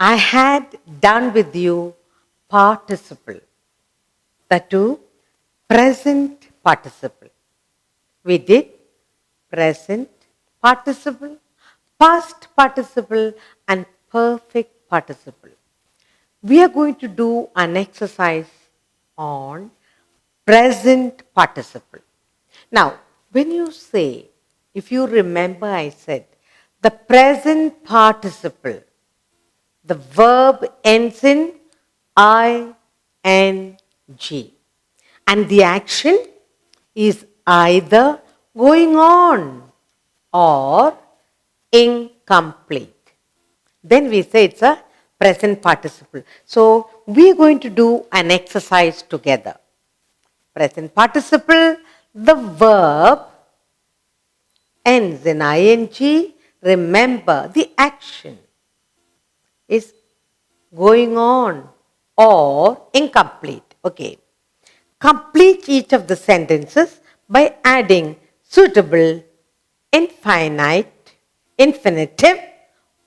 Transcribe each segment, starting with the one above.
I had done with you participle. The two present participle. We did present participle, past participle, and perfect participle. We are going to do an exercise on present participle. Now, when you say, if you remember, I said the present participle, the verb ends in ing, and the action is either going on or incomplete. Then we say it's a present participle. So we're going to do an exercise together. Present participle, the verb ends in ing. Remember, the action is going on or incomplete. Okay. Complete each of the sentences by adding suitable infinite, infinitive,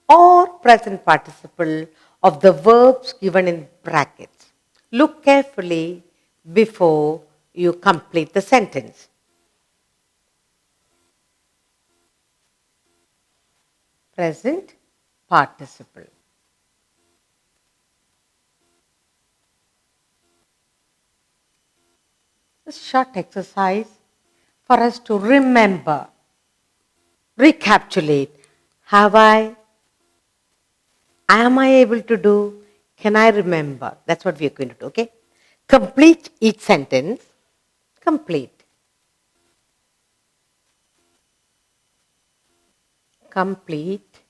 or present participle of the verbs given in brackets. Look carefully before you complete the sentence. Present participle. A short exercise for us to remember, recapitulate. Am I able to do? Can I remember? That's what we are going to do, okay? Complete each sentence. Complete. Complete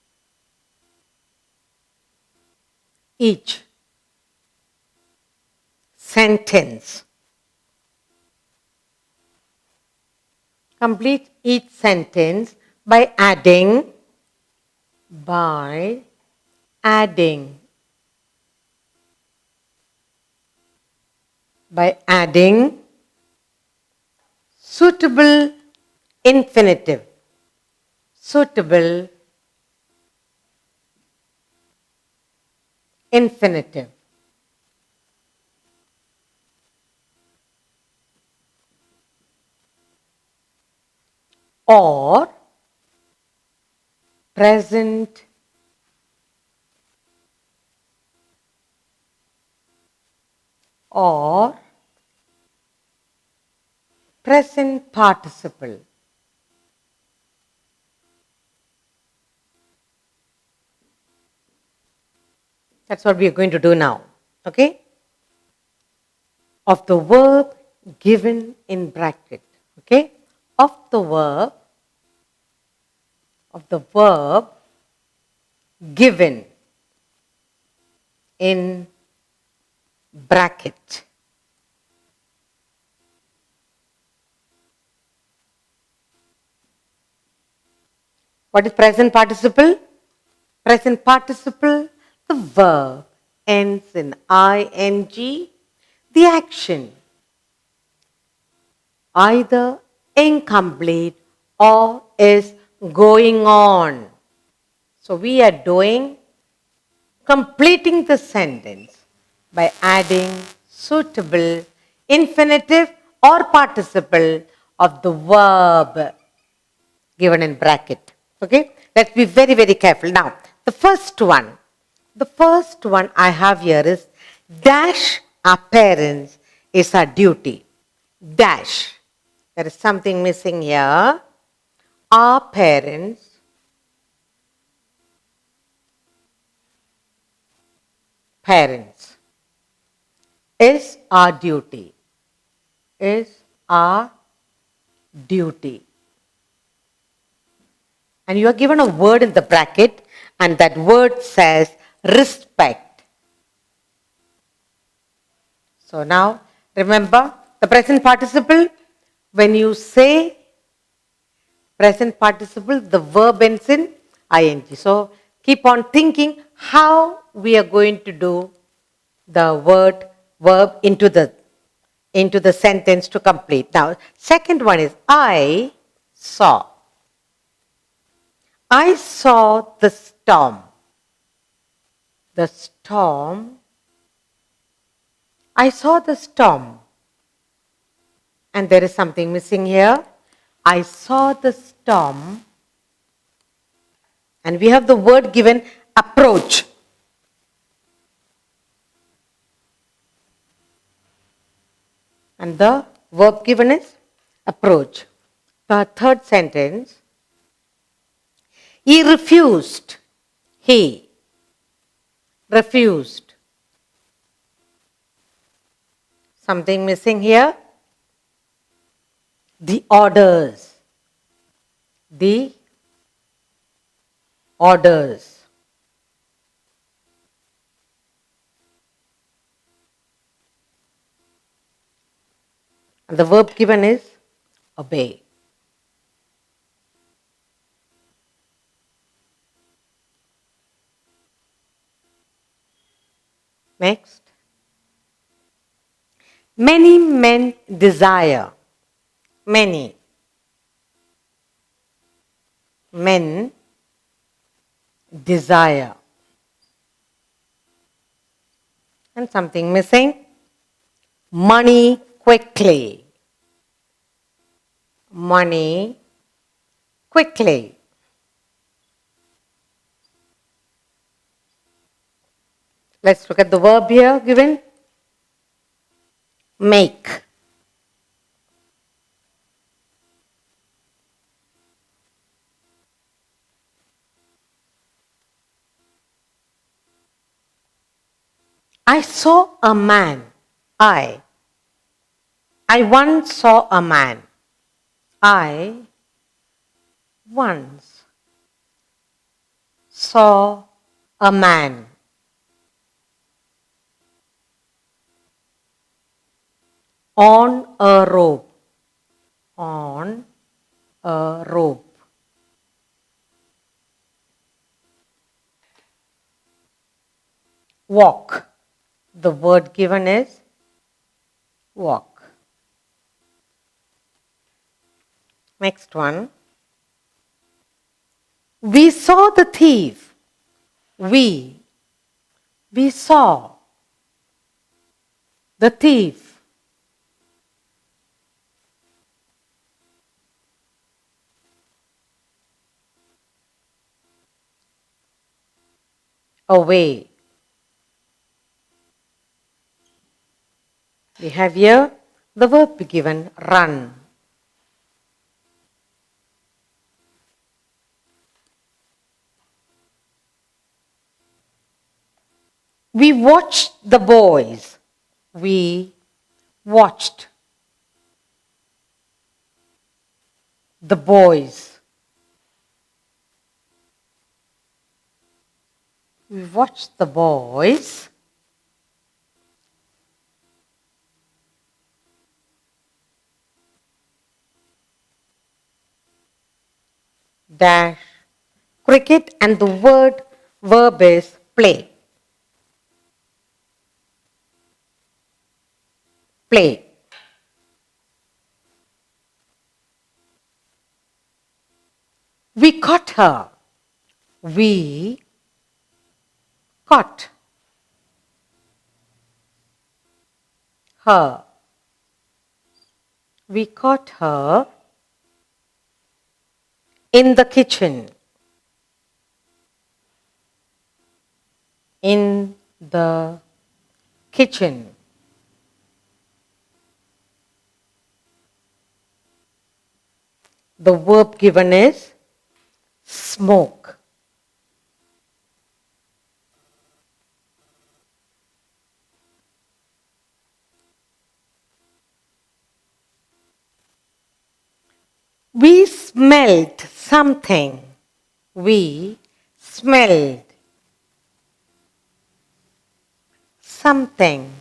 each sentence. Complete each sentence by adding suitable infinitive. Suitable infinitive. Or present or present participle. That's what we are going to do now. Okay? Of the verb given in bracket. Okay? Of the verb given in bracket. What is present participle? Present participle, the verb ends in ing, the action either incomplete or is going on. So we are completing the sentence by adding suitable infinitive or participle of the verb given in bracket. Okay? Let's be very, very careful. Now, the first one I have here is dash our parents is our duty. Dash. There is something missing here. Our parents is our duty. Is our duty. And you are given a word in the bracket, and that word says respect. So now, remember the present participle. When you say present participle, the verb ends in ing. So keep on thinking how we are going to do the verb into the sentence to complete. Now, second one is I saw. I saw the storm. The storm. I saw the storm. And there is something missing here. I saw the storm. And we have the word given approach. And the verb given is approach. The third sentence. He refused. He refused. Something missing here. The orders. The orders. And the verb given is obey. Next. Many men desire. Many men desire. And something missing. Money quickly. Money quickly. Let's look at the verb here given. Make. I saw a man. I once saw a man. I once saw a man. On a rope. On a rope. Walk. The word given is walk. Next one. We saw the thief. We saw the thief. Away. We have here the verb given run. We watched the boys. We watched the boys. We watched the boys dash cricket, and the verb is play. Play. We caught her. We caught her. We caught her in the kitchen. In the kitchen. The verb given is smoke. We smelled something. We smelled something.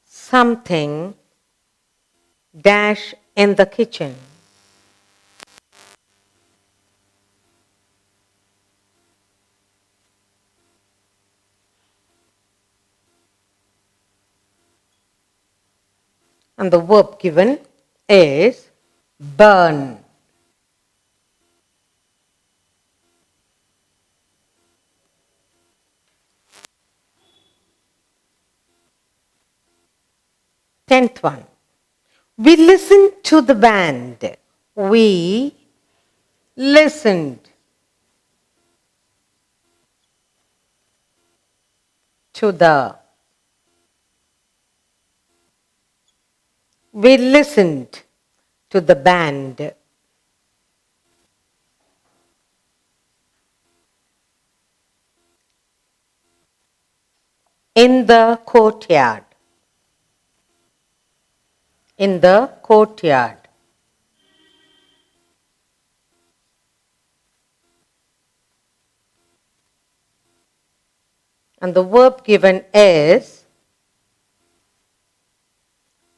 Something dash in the kitchen. And the verb given is burn. 10th one. We listened to the band. We listened to the. We listened to the band. In the courtyard. In the courtyard. And the verb given is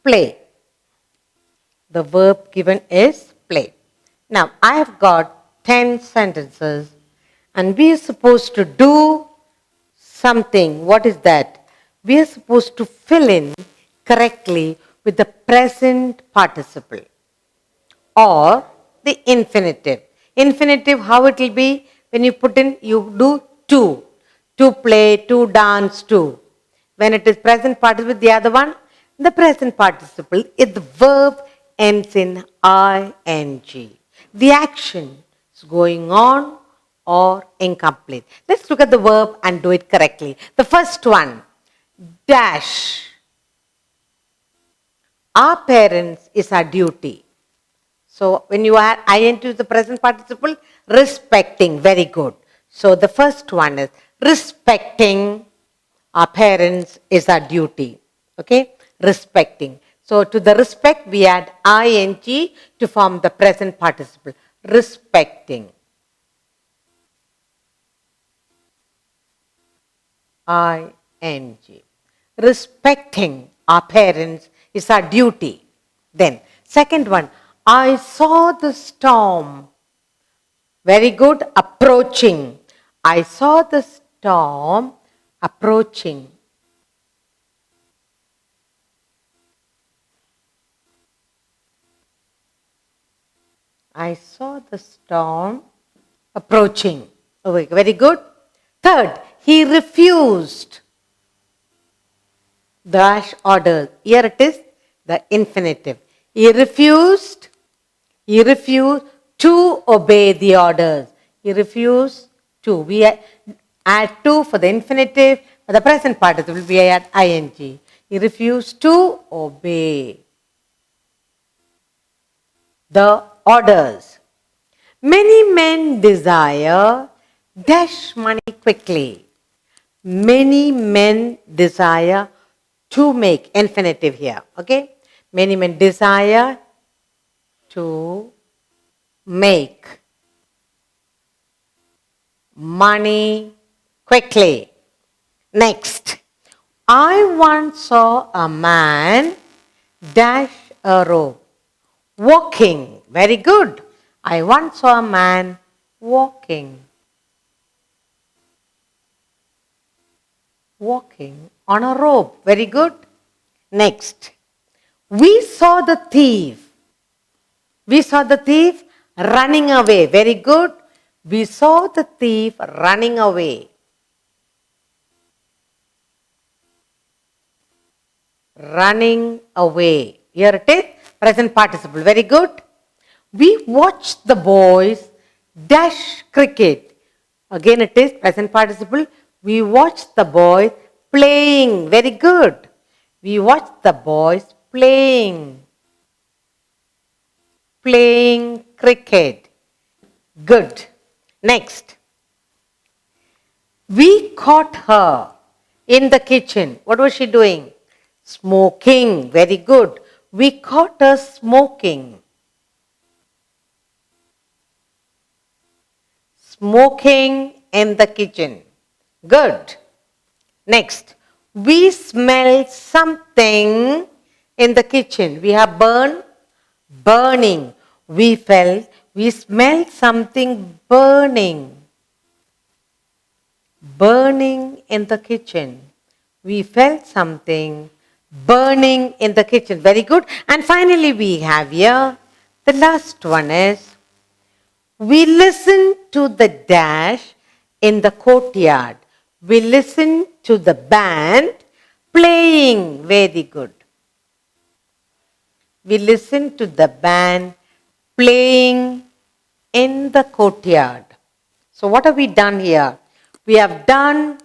play. The verb given is play. Now, I have got 10 sentences and we are supposed to do something. What is that? We are supposed to fill in correctly with the present participle or the infinitive. Infinitive, how it will be? When you put in, you do to. To play, to dance, to. When it is present participle, the other one, the present participle, if the verb ends in ing. The action is going on or incomplete. Let's look at the verb and do it correctly. The first one, dash. Our parents is our duty. So when you add ing to the present participle, respecting, very good. So the first one is respecting our parents is our duty. Okay, respecting. So to the respect we add ing to form the present participle. Respecting. ing. Respecting our parents is our duty. Then, second one, I saw the storm. Very good, approaching. I saw the storm approaching. I saw the storm approaching. Oh, very good. Third, he refused. Dash order. Here it is the infinitive. He refused to obey the orders. He refused to. We add to for the infinitive. For the present participle, we add ing. He refused to obey the orders. Many men desire dash money quickly. Many men desire to make, infinitive here, okay? Many men desire to make money quickly. Next, I once saw a man dash a rope. Walking, very good. I once saw a man walking. Walking on a rope, very good. Next, we saw the thief. We saw the thief running away, very good. We saw the thief running away. Running away. Here it is, present participle, very good. We watched the boys dash cricket. Again it is present participle. We watched the boys playing. Very good. We watched the boys playing. Playing cricket. Good. Next. We caught her in the kitchen. What was she doing? Smoking. Very good. We caught her smoking. Smoking in the kitchen. Good. Next, we smell something in the kitchen. We have burning. We smelled something burning. Burning in the kitchen. We felt something burning in the kitchen. Very good. And finally we have here, the last one is, we listened to the dash in the courtyard. We listened to the band playing. Very good. we listened to the band playing in the courtyard. So, what have we done here? We have done,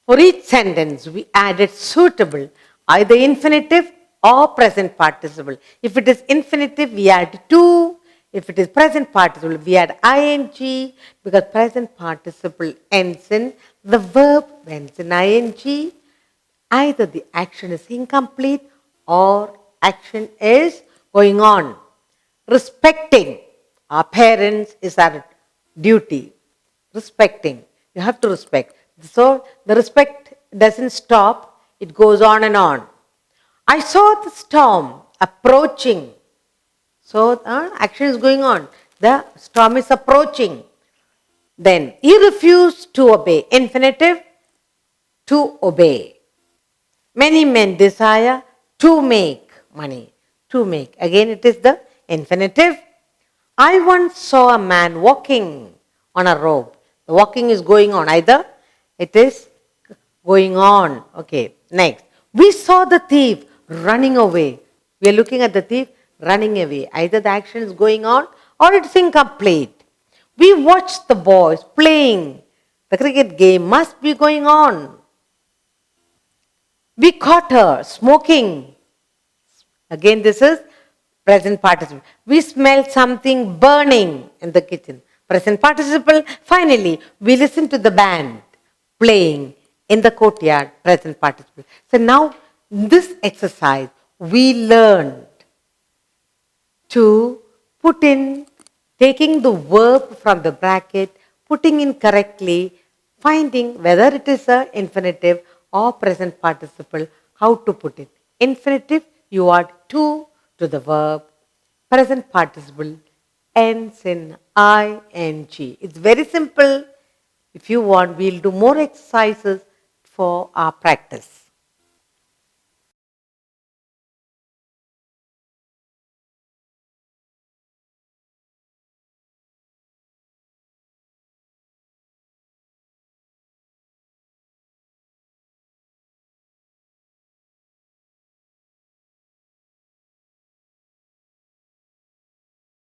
for each sentence, we added suitable, either infinitive or present participle. If it is infinitive, we add to. If it is present participle, we add ing, because present participle ends in, the verb ends in ing. Either the action is incomplete or action is going on. Respecting our parents is our duty. Respecting. You have to respect. So the respect doesn't stop, it goes on and on. I saw the storm approaching. So action is going on. The storm is approaching. Then he refused to obey. Infinitive, to obey. Many men desire to make money. To make. Again, it is the infinitive. I once saw a man walking on a rope. The walking is going on. Either it is going on. Okay, next. We saw the thief running away. We are looking at the thief running away. Either the action is going on or it's incomplete. We watched the boys playing. The cricket game must be going on. We caught her smoking. Again, this is present participle. We smelled something burning in the kitchen. Present participle. Finally, we listened to the band playing in the courtyard. Present participle. So now, in this exercise, we learned to put in, taking the verb from the bracket, putting in correctly, finding whether it is an infinitive or present participle, how to put it. Infinitive, you add to the verb. Present participle ends in ing. It's very simple. If you want, we'll do more exercises for our practice.